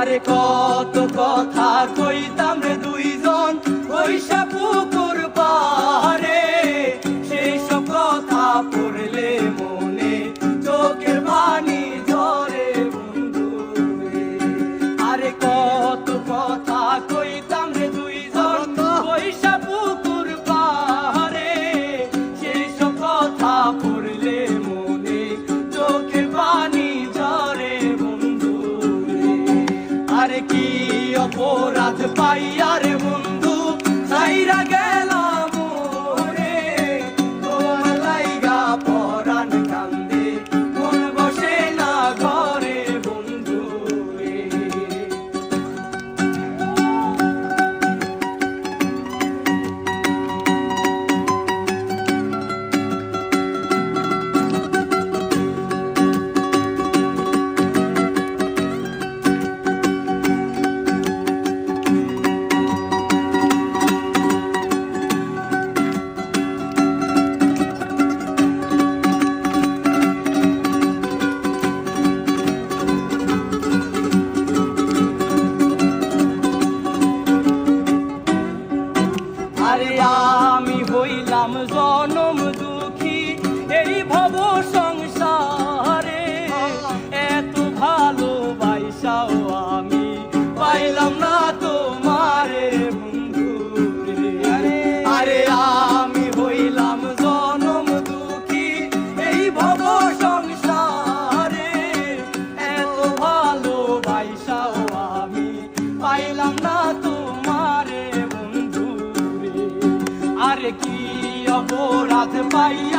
আরে কত কথা কইতাম রে দুইজন বৈশা পুকুর পারে, সেই সব কথা পড়লে মনে চোখের পানি ঝরে বন্ধু রে। আরে কত কথা কইতাম রে দুইজন বৈশা পুকুর পারে, সেই সব কথা পড়লে মনে চোখের পানি ঝরে বন্ধু রে। আরে কি অপরাধ পাইয়া রে বন্ধু সাইরা গেলাম রে, তোমার লাইগা পরাণ কান্দে মন বসে না ঘরে বন্ধু রে। আরে আমি হইলাম জনম দুঃখী এই ভব সংসারে, এত ভালোবাসাও আমি পাইলাম না তোমারে বন্ধু রে। আরে আমি হইলাম জনম দুঃখী এই ভব সংসারে, এত ভালোবাসাও আমি পাইলাম না তোমারে বন্ধু রে। আরে কি অপরাধ পাইয়া